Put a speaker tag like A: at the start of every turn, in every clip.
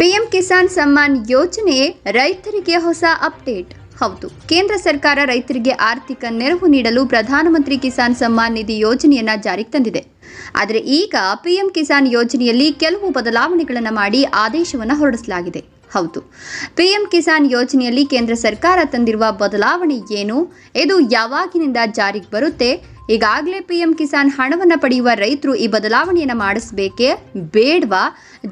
A: PM Kisan Samman ಯೋಜನೆ ರೈತರಿಗೆ ಹೊಸ ಅಪ್ಡೇಟ್. ಹೌದು, ಕೇಂದ್ರ ಸರ್ಕಾರ ರೈತರಿಗೆ ಆರ್ಥಿಕ ನೆರವು ನೀಡಲು ಪ್ರಧಾನಮಂತ್ರಿ ಕಿಸಾನ್ ಸಮ್ಮಾನ್ ನಿಧಿ ಯೋಜನೆಯನ್ನ ಜಾರಿಗೆ ತಂದಿದೆ. ಆದರೆ ಈಗ ಪಿಎಂ ಕಿಸಾನ್ ಯೋಜನೆಯಲ್ಲಿ ಕೆಲವು ಬದಲಾವಣೆಗಳನ್ನು ಮಾಡಿ ಆದೇಶವನ್ನು ಹೊರಡಿಸಲಾಗಿದೆ. ಹೌದು, ಪಿಎಂ ಕಿಸಾನ್ ಯೋಜನೆಯಲ್ಲಿ ಕೇಂದ್ರ ಸರ್ಕಾರ ತಂದಿರುವ ಬದಲಾವಣೆ ಏನು, ಇದು ಯಾವಾಗಿನಿಂದ ಜಾರಿಗೆ ಬರುತ್ತೆ, ಈಗಾಗಲೇ ಪಿಎಂ ಕಿಸಾನ್ ಹಣವನ್ನು ಪಡೆಯುವ ರೈತರು ಈ ಬದಲಾವಣೆಯನ್ನು ಮಾಡಿಸಬೇಕೇ ಬೇಡವಾ,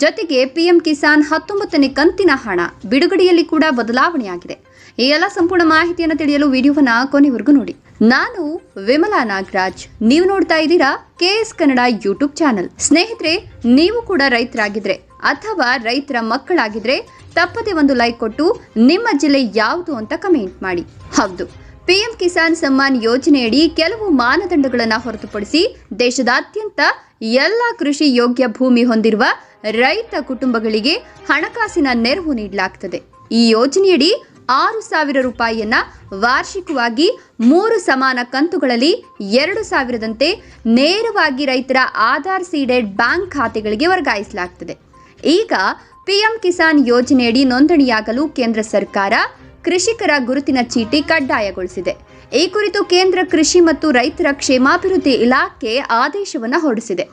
A: ಜೊತೆಗೆ ಪಿಎಂ ಕಿಸಾನ್ 19ನೇ ಕಂತಿನ ಹಣ ಬಿಡುಗಡೆಯಲ್ಲಿ ಕೂಡ ಬದಲಾವಣೆಯಾಗಿದೆ. ಈ ಎಲ್ಲ ಸಂಪೂರ್ಣ ಮಾಹಿತಿಯನ್ನು ತಿಳಿಯಲು ವಿಡಿಯೋವನ್ನು ಕೊನೆವರೆಗೂ ನೋಡಿ. ನಾನು ವಿಮಲಾ ನಾಗರಾಜ್, ನೀವು ನೋಡ್ತಾ ಇದ್ದೀರಾ ಕೆಎಸ್ ಕನ್ನಡ ಯೂಟ್ಯೂಬ್ ಚಾನಲ್. ಸ್ನೇಹಿತರೆ, ನೀವು ಕೂಡ ರೈತರಾಗಿದ್ರೆ ಅಥವಾ ರೈತರ ಮಕ್ಕಳಾಗಿದ್ರೆ ತಪ್ಪದೆ ಒಂದು ಲೈಕ್ ಕೊಟ್ಟು ನಿಮ್ಮ ಜಿಲ್ಲೆ ಯಾವುದು ಅಂತ ಕಮೆಂಟ್ ಮಾಡಿ. ಹೌದು, ಪಿಎಂ ಕಿಸಾನ್ ಸಮ್ಮಾನ್ ಯೋಜನೆಯಡಿ ಕೆಲವು ಮಾನದಂಡಗಳನ್ನು ಹೊರತುಪಡಿಸಿ ದೇಶದಾದ್ಯಂತ ಎಲ್ಲ ಕೃಷಿ ಯೋಗ್ಯ ಭೂಮಿ ಹೊಂದಿರುವ ರೈತ ಕುಟುಂಬಗಳಿಗೆ ಹಣಕಾಸಿನ ನೆರವು ನೀಡಲಾಗುತ್ತದೆ. ಈ ಯೋಜನೆಯಡಿ 6,000 ರೂಪಾಯಿಯನ್ನ ವಾರ್ಷಿಕವಾಗಿ 3 ಸಮಾನ ಕಂತುಗಳಲ್ಲಿ 2,000ದಂತೆ ನೇರವಾಗಿ ರೈತರ ಆಧಾರ್ ಸೀಡೆಡ್ ಬ್ಯಾಂಕ್ ಖಾತೆಗಳಿಗೆ ವರ್ಗಾಯಿಸಲಾಗುತ್ತದೆ. ಈಗ ಪಿಎಂ ಕಿಸಾನ್ ಯೋಜನೆಯಡಿ ನೋಂದಣಿಯಾಗಲು ಕೇಂದ್ರ ಸರ್ಕಾರ ಕೃಷಿಕರ ಗುರುತಿನ ಚೀಟಿ ಕಡ್ಡಾಯಗೊಳಿಸಿದೆ. ಈ ಕುರಿತು ಕೇಂದ್ರ ಕೃಷಿ ಮತ್ತು ರೈತರ ಕ್ಷೇಮಾಭಿವೃದ್ಧಿ ಇಲಾಖೆ ಆದೇಶವನ್ನು ಹೊರಡಿಸಿದೆ.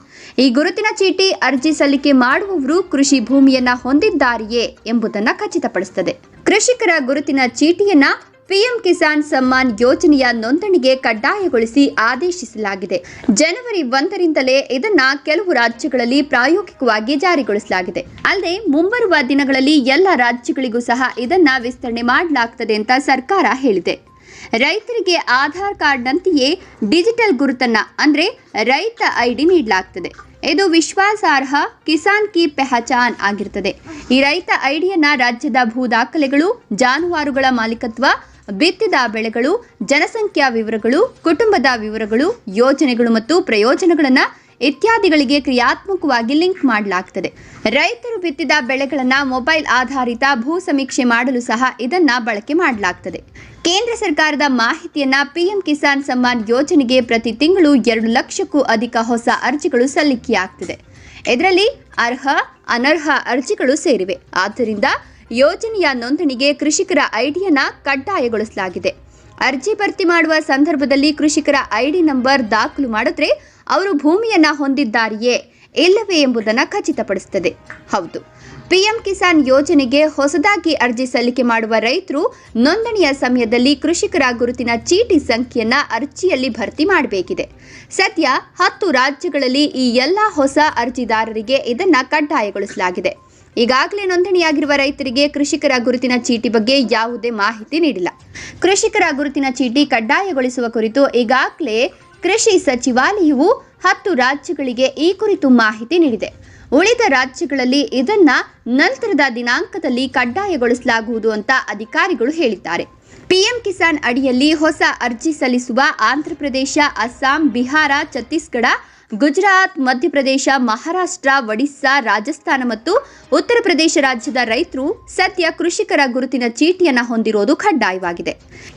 A: ಈ ಗುರುತಿನ ಚೀಟಿ ಅರ್ಜಿ ಸಲ್ಲಿಕೆ ಮಾಡುವವರು ಕೃಷಿ ಭೂಮಿಯನ್ನ ಹೊಂದಿದ್ದಾರೆಯೇ ಎಂಬುದನ್ನು ಖಚಿತಪಡಿಸುತ್ತದೆ. ಕೃಷಿಕರ ಗುರುತಿನ ಚೀಟಿಯನ್ನ ಪಿಎಂ ಕಿಸಾನ್ ಸಮ್ಮಾನ್ ಯೋಜನೆಯ ನೋಂದಣಿಗೆ ಕಡ್ಡಾಯಗೊಳಿಸಿ ಆದೇಶಿಸಲಾಗಿದೆ. ಜನವರಿ 1ರಿಂದಲೇ ಇದನ್ನ ಕೆಲವು ರಾಜ್ಯಗಳಲ್ಲಿ ಪ್ರಾಯೋಗಿಕವಾಗಿ ಜಾರಿಗೊಳಿಸಲಾಗಿದೆ. ಅಲ್ಲದೆ ಮುಂಬರುವ ದಿನಗಳಲ್ಲಿ ಎಲ್ಲ ರಾಜ್ಯಗಳಿಗೂ ಸಹ ಇದನ್ನ ವಿಸ್ತರಣೆ ಮಾಡಲಾಗುತ್ತದೆ ಅಂತ ಸರ್ಕಾರ ಹೇಳಿದೆ. ರೈತರಿಗೆ ಆಧಾರ್ ಕಾರ್ಡ್ನಂತೆಯೇ ಡಿಜಿಟಲ್ ಗುರುತನ್ನ ಅಂದ್ರೆ ರೈತ ಐಡಿ ನೀಡಲಾಗುತ್ತದೆ. ಇದು ವಿಶ್ವಾಸಾರ್ಹ ಕಿಸಾನ್ ಕಿ ಪೆಹಚಾನ್ ಆಗಿರುತ್ತದೆ. ಈ ರೈತ ಐಡಿಯನ್ನ ರಾಜ್ಯದ ಭೂ ದಾಖಲೆಗಳು, ಜಾನುವಾರುಗಳ ಮಾಲೀಕತ್ವ, ಬಿತ್ತಿದ ಬೆಳೆಗಳು, ಜನಸಂಖ್ಯಾ ವಿವರಗಳು, ಕುಟುಂಬದ ವಿವರಗಳು, ಯೋಜನೆಗಳು ಮತ್ತು ಪ್ರಯೋಜನಗಳನ್ನು ಇತ್ಯಾದಿಗಳಿಗೆ ಕ್ರಿಯಾತ್ಮಕವಾಗಿ ಲಿಂಕ್ ಮಾಡಲಾಗುತ್ತದೆ. ರೈತರು ಬಿತ್ತಿದ ಬೆಳೆಗಳನ್ನು ಮೊಬೈಲ್ ಆಧಾರಿತ ಭೂ ಸಮೀಕ್ಷೆ ಮಾಡಲು ಸಹ ಇದನ್ನ ಬಳಕೆ ಮಾಡಲಾಗುತ್ತದೆ. ಕೇಂದ್ರ ಸರ್ಕಾರದ ಮಾಹಿತಿಯನ್ನ ಪಿಎಂ ಕಿಸಾನ್ ಸಮ್ಮಾನ್ ಯೋಜನೆಗೆ ಪ್ರತಿ ತಿಂಗಳು 2 ಲಕ್ಷಕ್ಕೂ ಅಧಿಕ ಹೊಸ ಅರ್ಜಿಗಳು ಸಲ್ಲಿಕೆಯಾಗುತ್ತಿದೆ. ಇದರಲ್ಲಿ ಅರ್ಹ, ಅನರ್ಹ ಅರ್ಜಿಗಳು ಸೇರಿವೆ. ಆದ್ದರಿಂದ ಯೋಜನೆಯ ನೋಂದಣಿಗೆ ಕೃಷಿಕರ ಐಡಿಯನ್ನ ಕಡ್ಡಾಯಗೊಳಿಸಲಾಗಿದೆ. ಅರ್ಜಿ ಭರ್ತಿ ಮಾಡುವ ಸಂದರ್ಭದಲ್ಲಿ ಕೃಷಿಕರ ಐಡಿ ನಂಬರ್ ದಾಖಲು ಮಾಡಿದ್ರೆ ಅವರು ಭೂಮಿಯನ್ನ ಹೊಂದಿದ್ದಾರೆಯೇ ಇಲ್ಲವೇ ಎಂಬುದನ್ನು ಖಚಿತಪಡಿಸುತ್ತದೆ. ಹೌದು, ಪಿಎಂ ಕಿಸಾನ್ ಯೋಜನೆಗೆ ಹೊಸದಾಗಿ ಅರ್ಜಿ ಸಲ್ಲಿಕೆ ಮಾಡುವ ರೈತರು ನೋಂದಣಿಯ ಸಮಯದಲ್ಲಿ ಕೃಷಿಕರ ಗುರುತಿನ ಚೀಟಿ ಸಂಖ್ಯೆಯನ್ನ ಅರ್ಜಿಯಲ್ಲಿ ಭರ್ತಿ ಮಾಡಬೇಕಿದೆ. ಸದ್ಯ 10 ರಾಜ್ಯಗಳಲ್ಲಿ ಈ ಎಲ್ಲ ಹೊಸ ಅರ್ಜಿದಾರರಿಗೆ ಇದನ್ನ ಕಡ್ಡಾಯಗೊಳಿಸಲಾಗಿದೆ. ಈಗಾಗಲೇ ನೋಂದಣಿಯಾಗಿರುವ ರೈತರಿಗೆ ಕೃಷಿಕರ ಗುರುತಿನ ಚೀಟಿ ಬಗ್ಗೆ ಯಾವುದೇ ಮಾಹಿತಿ ನೀಡಿಲ್ಲ. ಕೃಷಿಕರ ಗುರುತಿನ ಚೀಟಿ ಕಡ್ಡಾಯಗೊಳಿಸುವ ಕುರಿತು ಈಗಾಗಲೇ ಕೃಷಿ ಸಚಿವಾಲಯವು 10 ರಾಜ್ಯಗಳಿಗೆ ಈ ಕುರಿತು ಮಾಹಿತಿ ನೀಡಿದೆ. ಉಳಿದ ರಾಜ್ಯಗಳಲ್ಲಿ ಇದನ್ನ ನಂತರದ ದಿನಾಂಕದಲ್ಲಿ ಕಡ್ಡಾಯಗೊಳಿಸಲಾಗುವುದು ಅಂತ ಅಧಿಕಾರಿಗಳು ಹೇಳಿದ್ದಾರೆ. ಪಿಎಂ ಕಿಸಾನ್ ಅಡಿಯಲ್ಲಿ ಹೊಸ ಅರ್ಜಿ ಸಲ್ಲಿಸುವ ಆಂಧ್ರಪ್ರದೇಶ, ಅಸ್ಸಾಂ, ಬಿಹಾರ, ಛತ್ತೀಸ್ಗಢ, ಗುಜರಾತ್, ಮಧ್ಯಪ್ರದೇಶ, ಮಹಾರಾಷ್ಟ್ರ, ಒಡಿಶಾ, ರಾಜಸ್ಥಾನ ಮತ್ತು ಉತ್ತರ ಪ್ರದೇಶ ರಾಜ್ಯದ ರೈತರು ಸದ್ಯ ಕೃಷಿಕರ ಗುರುತಿನ ಚೀಟಿಯನ್ನು ಹೊಂದಿರುವುದು ಕಡ್ಡಾಯವಾಗಿದೆ.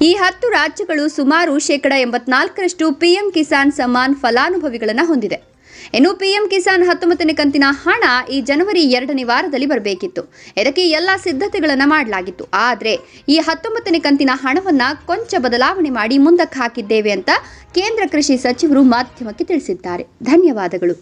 A: ಈ 10 ರಾಜ್ಯಗಳು ಸುಮಾರು 84% ಪಿಎಂ ಕಿಸಾನ್ ಸಮ್ಮಾನ್ ಫಲಾನುಭವಿಗಳನ್ನು ಹೊಂದಿದೆ. ಇನ್ನು ಪಿಎಂ ಕಿಸಾನ್ 19ನೇ ಕಂತಿನ ಹಣ ಈ ಜನವರಿ 2ನೇ ವಾರದಲ್ಲಿ ಬರಬೇಕಿತ್ತು. ಇದಕ್ಕೆ ಎಲ್ಲ ಸಿದ್ಧತೆಗಳನ್ನು ಮಾಡಲಾಗಿತ್ತು. ಆದರೆ ಈ 19ನೇ ಕಂತಿನ ಹಣವನ್ನು ಕೊಂಚ ಬದಲಾವಣೆ ಮಾಡಿ ಮುಂದಕ್ಕೆ ಹಾಕಿದ್ದೇವೆ ಅಂತ ಕೇಂದ್ರ ಕೃಷಿ ಸಚಿವರು ಮಾಧ್ಯಮಕ್ಕೆ ತಿಳಿಸಿದ್ದಾರೆ. ಧನ್ಯವಾದಗಳು.